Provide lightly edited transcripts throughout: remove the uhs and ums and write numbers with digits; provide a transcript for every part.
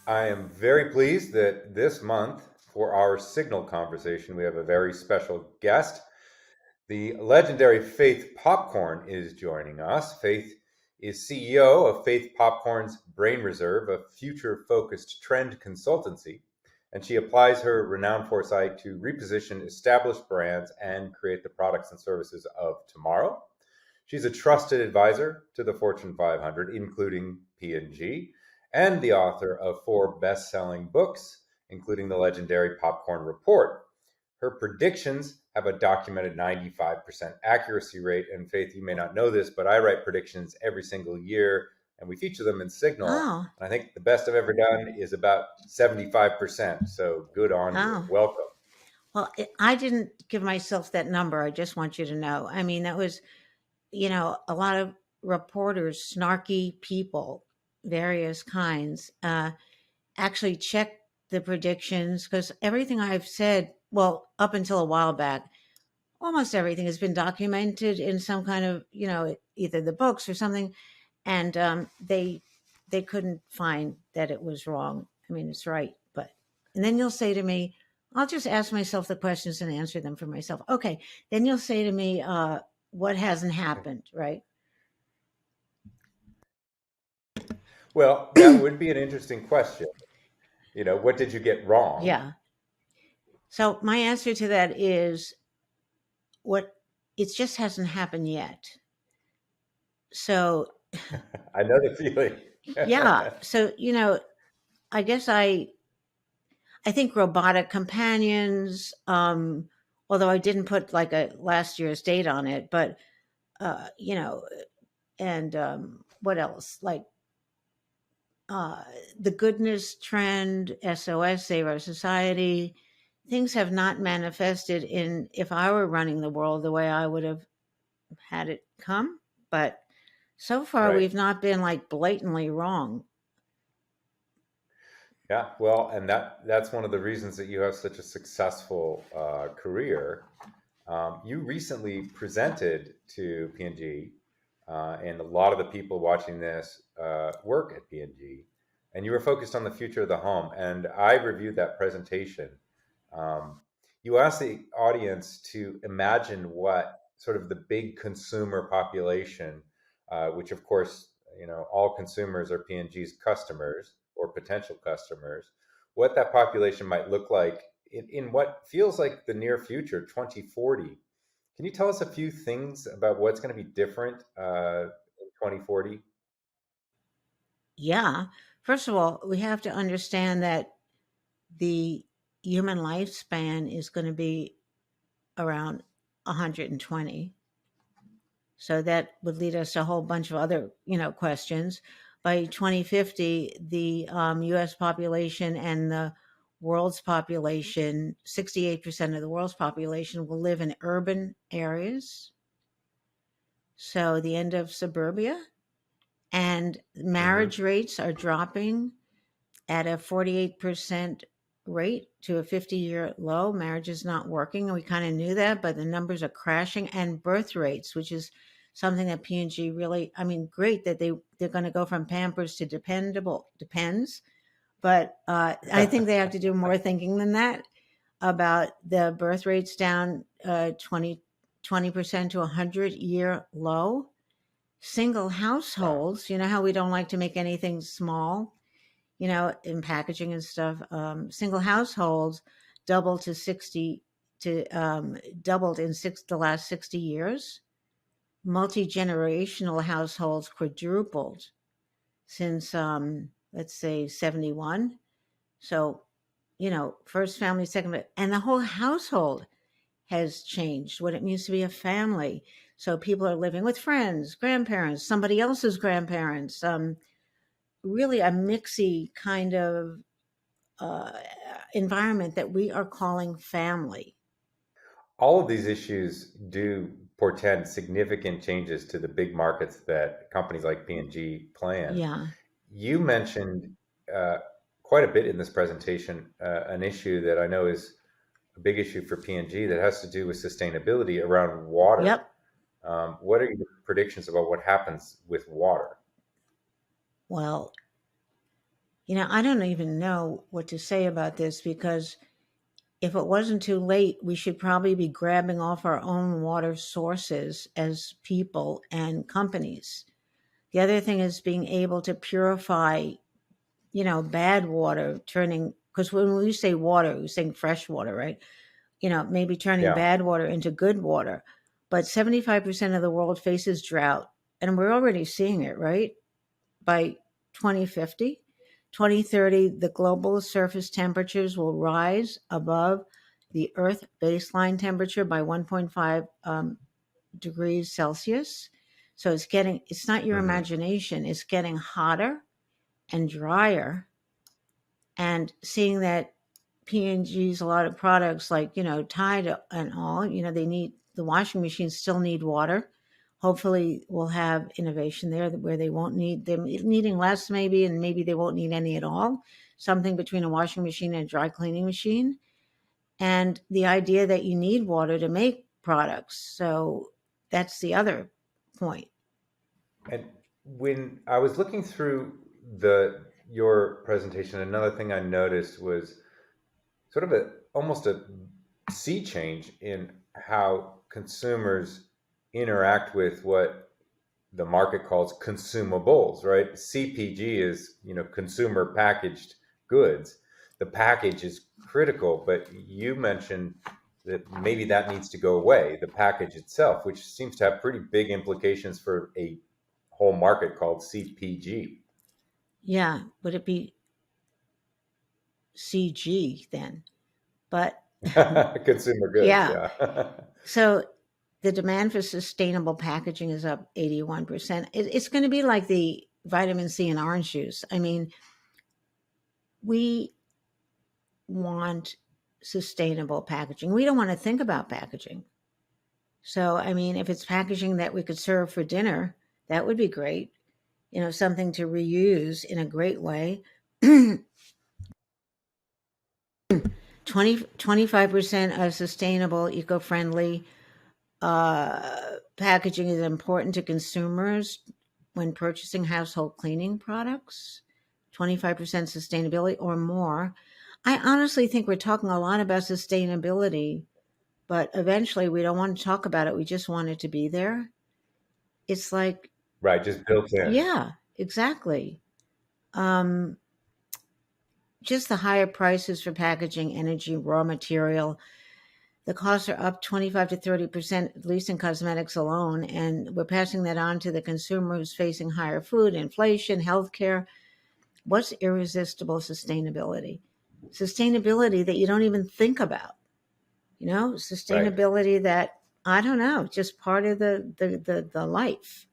I am very pleased that this month, for our Signal conversation, we have a very special guest. The legendary Faith Popcorn is joining us. Faith is CEO of Faith Popcorn's Brain Reserve, a future focused trend consultancy, and she applies her renowned foresight to reposition established brands and create the products and services of tomorrow. She's a trusted advisor to the Fortune 500, including P&G, and the author of 4 best-selling books, including the legendary Popcorn Report. Her predictions have a documented 95% accuracy rate. And Faith, you may not know this, but I write predictions every single year, and we feature them in Signal. Oh, And I think the best I've ever done is about 75%. So good on you. oh. Welcome. Well, I didn't give myself that number. I just want you to know. I mean, that was, a lot of reporters, snarky people, various kinds, actually checked the predictions because everything I've said, well, up until a while back, almost everything has been documented in some kind of, either the books or something, and they couldn't find that it was wrong. I mean, it's right, but and then you'll say to me, I'll just ask myself the questions and answer them for myself. Okay, then you'll say to me, what hasn't happened, right? Well, that would be an interesting question. What did you get wrong? Yeah. So my answer to that is what it just hasn't happened yet. So I know the feeling. yeah, so I guess I think robotic companions, although I didn't put like a last year's date on it, but uh, you know, and what else? Like uh, the goodness trend, SOS, Save Our Society, things have not manifested in if I were running the world the way I would have had it come. But so far, Right. we've not been like blatantly wrong. Yeah, well, and that's one of the reasons that you have such a successful career. You recently presented to P&G, and a lot of the people watching this work at P&G, and you were focused on the future of the home. And I reviewed that presentation. You asked the audience to imagine what sort of the big consumer population, which of course, all consumers are P&G's customers or potential customers, what that population might look like in what feels like the near future, 2040. Can you tell us a few things about what's going to be different in 2040? Yeah. First of all, we have to understand that the human lifespan is going to be around 120. So that would lead us to a whole bunch of other, questions. By 2050, the U.S. population and the world's population, 68% of the world's population will live in urban areas. So the end of suburbia and marriage Hmm. rates are dropping at a 48% rate to a 50-year low. Marriage is not working. We kind of knew that, but the numbers are crashing. And birth rates, which is something that P&G really, I mean, great that they're going to go from Pampers to dependable, depends. But I think they have to do more thinking than that about the birth rates down 20% to 100-year low. Single Wow. households, you know how we don't like to make anything small, in packaging and stuff. Single households doubled to 60 to doubled in the last 60 years. Multi-generational households quadrupled since let's say 71. So, first family, second, and the whole household has changed what it means to be a family. So people are living with friends, grandparents, somebody else's grandparents, really a mixy kind of uh, environment that we are calling family. All of these issues do portend significant changes to the big markets that companies like P&G plan. Yeah. You mentioned uh, quite a bit in this presentation an issue that I know is a big issue for P&G that has to do with sustainability around water. Yep. What are your predictions about what happens with water? Well, I don't even know what to say about this, because if it wasn't too late, we should probably be grabbing off our own water sources as people and companies. The other thing is being able to purify, bad water, because when we say water, we're saying fresh water, right? Maybe turning Yeah. bad water into good water. But 75% of the world faces drought, and we're already seeing it, right? By 2050, 2030, the global surface temperatures will rise above the Earth baseline temperature by 1.5 degrees Celsius. So it's not your Hmm. imagination, it's getting hotter and drier. And seeing that P&G's a lot of products like, Tide and all, the washing machines still need water. Hopefully we'll have innovation there where they won't need them needing less maybe, and maybe they won't need any at all. Something between a washing machine and a dry cleaning machine. And the idea that you need water to make products. So that's the other point. And when I was looking through the your presentation, another thing I noticed was sort of a almost a sea change in how consumers interact with what the market calls consumables, right? CPG is, consumer packaged goods. The package is critical, but you mentioned that maybe that needs to go away, the package itself, which seems to have pretty big implications for a whole market called CPG. Yeah. Would it be CG then? But Consumer goods, yeah. yeah. So the demand for sustainable packaging is up 81%. It's going to be like the vitamin C in orange juice. I mean, we want sustainable packaging. We don't want to think about packaging. So, I mean, if it's packaging that we could serve for dinner, that would be great. Something to reuse in a great way. 25% of sustainable, eco friendly packaging is important to consumers when purchasing household cleaning products. 25% sustainability or more. I honestly think we're talking a lot about sustainability, but eventually we don't want to talk about it. We just want it to be there. It's like, Right, just built in. yeah, exactly. Um, just the higher prices for packaging, energy, raw material. The costs are up 25 to 30%, at least in cosmetics alone. And we're passing that on to the consumer who's facing higher food, inflation, healthcare. What's irresistible sustainability? Sustainability that you don't even think about, Right. sustainability that, I don't know, just part of the life.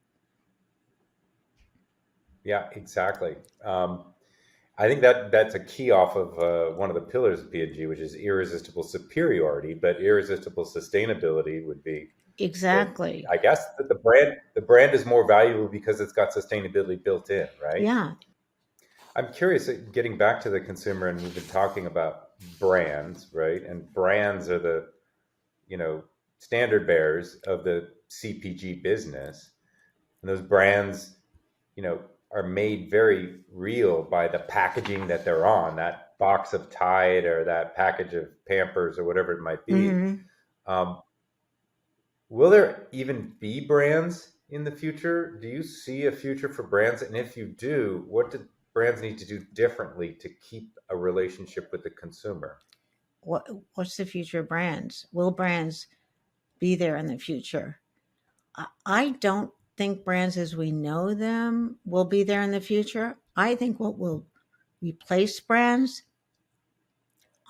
Yeah, exactly. I think that that's a key off of one of the pillars of P&G, which is irresistible superiority. But irresistible sustainability would be that Exactly. I guess that the brand is more valuable because it's got sustainability built in, right? Yeah. I'm curious, getting back to the consumer, and we've been talking about brands, right? And brands are the standard bearers of the CPG business, and those brands you know, are made very real by the packaging that they're on, that box of Tide or that package of Pampers or whatever it might be. Hmm. Um, will there even be brands in the future? Do you see a future for brands? And if you do, what do brands need to do differently to keep a relationship with the consumer? What's the future of brands? Will brands be there in the future? I don't think brands as we know them will be there in the future. I think what will replace brands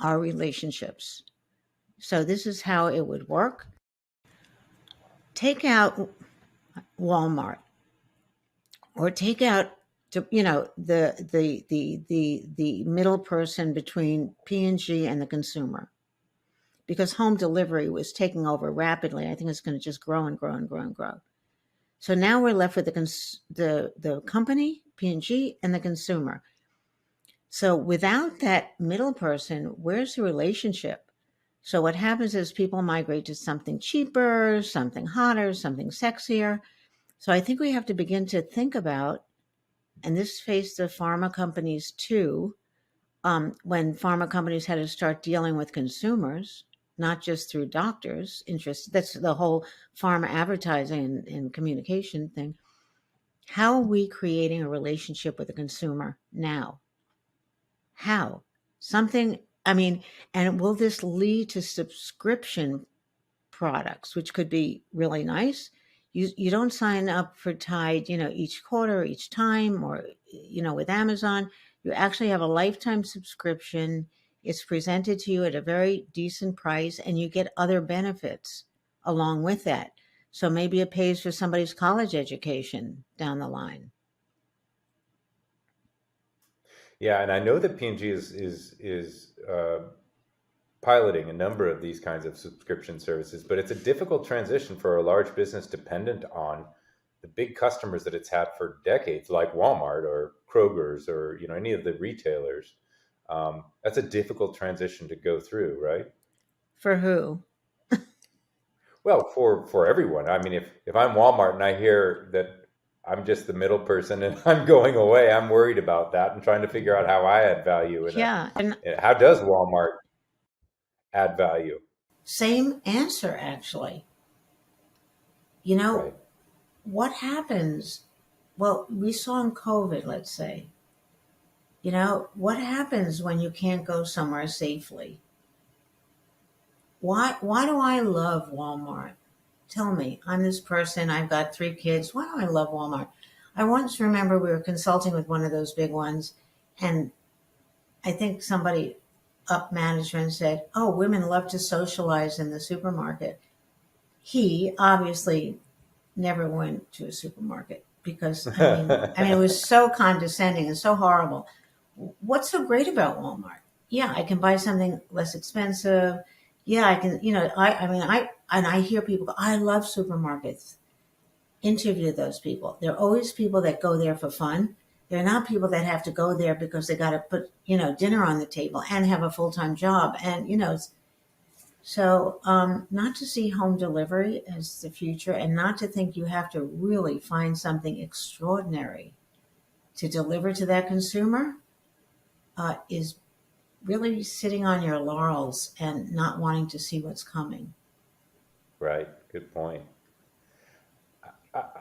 are relationships. So this is how it would work. Take out Walmart, or take out the middle person between P&G and the consumer, because home delivery was taking over rapidly. I think it's going to just grow and grow and grow and grow. So now we're left with the company, P&G, and the consumer. So without that middle person, where's the relationship? So what happens is people migrate to something cheaper, something hotter, something sexier. So I think we have to begin to think about and this faced the pharma companies too, when pharma companies had to start dealing with consumers, not just through doctors' interest. That's the whole pharma advertising and communication thing. How are we creating a relationship with the consumer now? How? Something, I mean, and will this lead to subscription products, which could be really nice? You don't sign up for Tide, each quarter, each time, or with Amazon. You actually have a lifetime subscription. It's presented to you at a very decent price, and you get other benefits along with that. So maybe it pays for somebody's college education down the line. Yeah, and I know that P&G is piloting a number of these kinds of subscription services, but it's a difficult transition for a large business dependent on the big customers that it's had for decades, like Walmart or Kroger's or any of the retailers. That's a difficult transition to go through, right? For who? Well, for everyone. I mean, if I'm Walmart and I hear that I'm just the middle person and I'm going away, I'm worried about that and trying to figure out how I add value Yeah, and how does Walmart add value? same answer actually. You know, Right. what happens? Well, we saw in COVID, let's say, what happens when you can't go somewhere safely? Why do I love Walmart? Tell me, I'm this person, I've got 3 kids. Why do I love Walmart? I once remember we were consulting with one of those big ones, and I think somebody up management said, "Oh, women love to socialize in the supermarket." He obviously never went to a supermarket because I mean it was so condescending and so horrible. What's so great about Walmart? Yeah, I can buy something less expensive. Yeah, I can, I hear people go, I love supermarkets. Interview those people. They're always people that go there for fun. They're not people that have to go there because they got to put, dinner on the table and have a full-time job. And, so not to see home delivery as the future and not to think you have to really find something extraordinary to deliver to that consumer is really sitting on your laurels and not wanting to see what's coming. Right. Good point.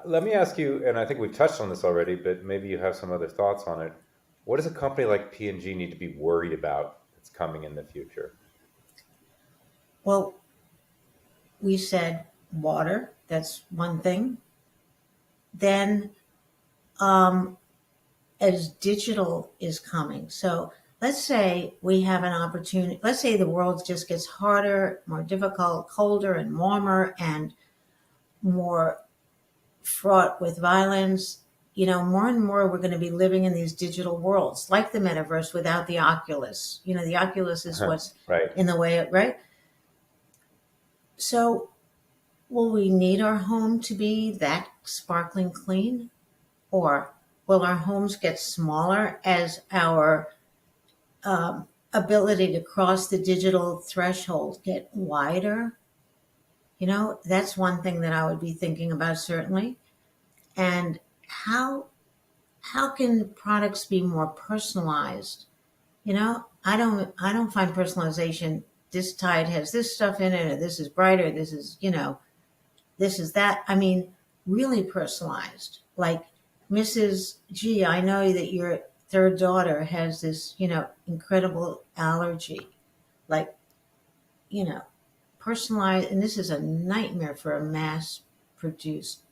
Let me ask you, and I think we've touched on this already, but maybe you have some other thoughts on it. What does a company like P&G need to be worried about that's coming in the future? Well, we said water, that's one thing. Then, um, as digital is coming. So let's say we have an opportunity, let's say the world just gets harder, more difficult, colder and warmer and more fraught with violence. More and more we're going to be living in these digital worlds, like the metaverse without the Oculus. The Oculus is what's Right. in the way, right? So will we need our home to be that sparkling clean? Or will our homes get smaller as our ability to cross the digital threshold get wider? That's one thing that I would be thinking about certainly. And how can products be more personalized? I don't find personalization. This Tide has this stuff in it, or this is brighter. This is this is that. I mean, really personalized. Like Mrs. G, I know that your third daughter has this, incredible allergy. Like, you know, personalized, and this is a nightmare for a mass produced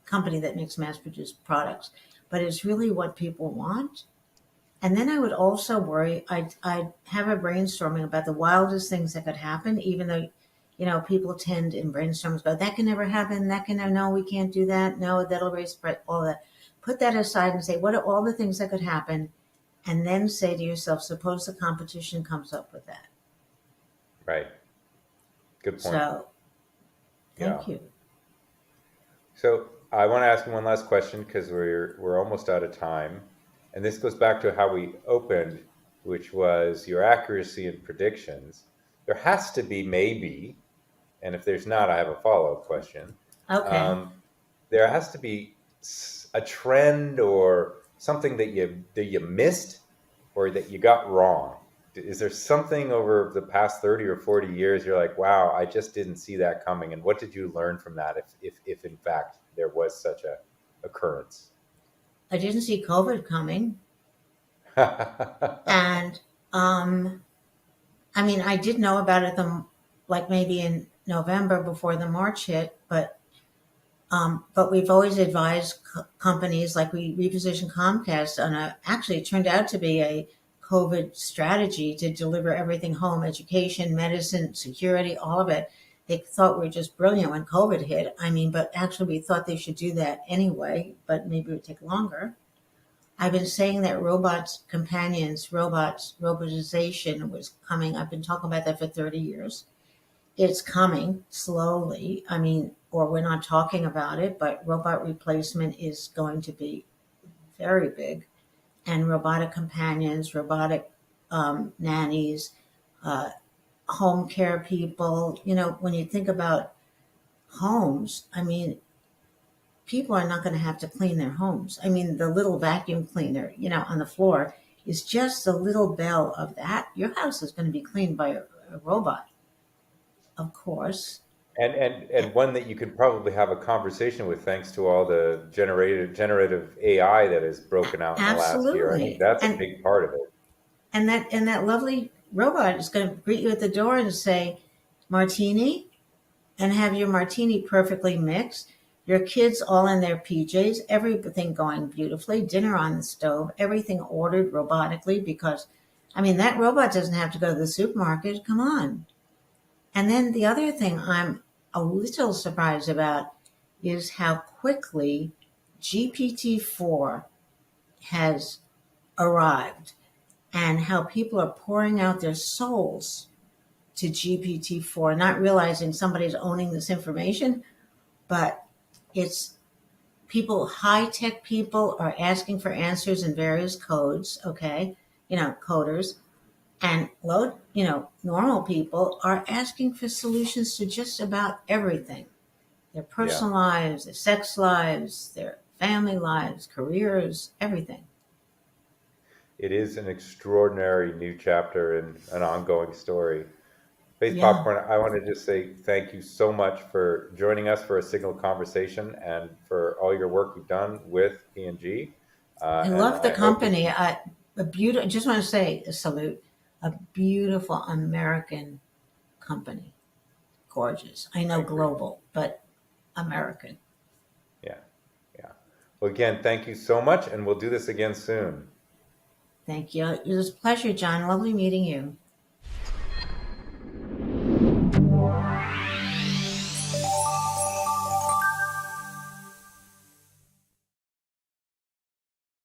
company that makes mass produced products, but it's really what people want. And then I would also worry, I'd have a brainstorming about the wildest things that could happen, even though, people tend in brainstorms go, that can never happen. That can, no, we can't do that. No, that'll raise all that. Put that aside and say, what are all the things that could happen? And then say to yourself, suppose the competition comes up with that. Right. Good point. So Yeah. thank you. So I want to ask you one last question because we're almost out of time, and this goes back to how we opened, which was your accuracy in predictions. There has to be maybe, and if there's not, I have a follow-up question. Okay. Um, there has to be a trend or something that you missed or that you got wrong? Is there something over the past 30 or 40 years you're like, wow, I just didn't see that coming? And what did you learn from that, if in fact there was such a occurrence? I didn't see COVID coming. And I mean, I did know about it like maybe in November before the March hit, but we've always advised companies, like we repositioned Comcast on actually it turned out to be a COVID strategy to deliver everything home, education, medicine, security, all of it. They thought we were just brilliant when COVID hit. I mean, but actually we thought they should do that anyway, but maybe it would take longer. I've been saying that robots, companions, robots, robotization was coming. I've been talking about that for 30 years. It's coming slowly. I mean, or we're not talking about it, but robot replacement is going to be very big. And robotic companions, robotic nannies, uh, home care people. You know, when you think about homes, I mean, people are not going to have to clean their homes. I mean, the little vacuum cleaner, you know, on the floor is just the little bell of that. Your house is going to be cleaned by a robot, of course. And one that you could probably have a conversation with, thanks to all the generative AI that has broken out in the last year. I think Absolutely. that's a big part of it. And that lovely robot is going to greet you at the door and say, "Martini," and have your martini perfectly mixed. Your kids all in their PJs, everything going beautifully, dinner on the stove, everything ordered robotically because, I mean, that robot doesn't have to go to the supermarket. Come on. And then the other thing I'm a little surprised about is how quickly GPT-4 has arrived and how people are pouring out their souls to GPT-4, not realizing somebody's owning this information, but it's people, high tech people are asking for answers in various codes, okay? You know, coders, and normal people are asking for solutions to just about everything. Their Yeah. personal lives, their sex lives, their family lives, careers, everything. It is an extraordinary new chapter and an ongoing story. Faith Yeah. Popcorn, I want to just say thank you so much for joining us for a Signal conversation and for all your work you've done with P&G. I And love the I hope that company. A beautiful, I just want to say a salute, a beautiful American company. Gorgeous. I I know agree. global, but American. Yeah, yeah. Well, again, thank you so much, and we'll do this again soon. Thank you. It was a pleasure, John. Lovely meeting you.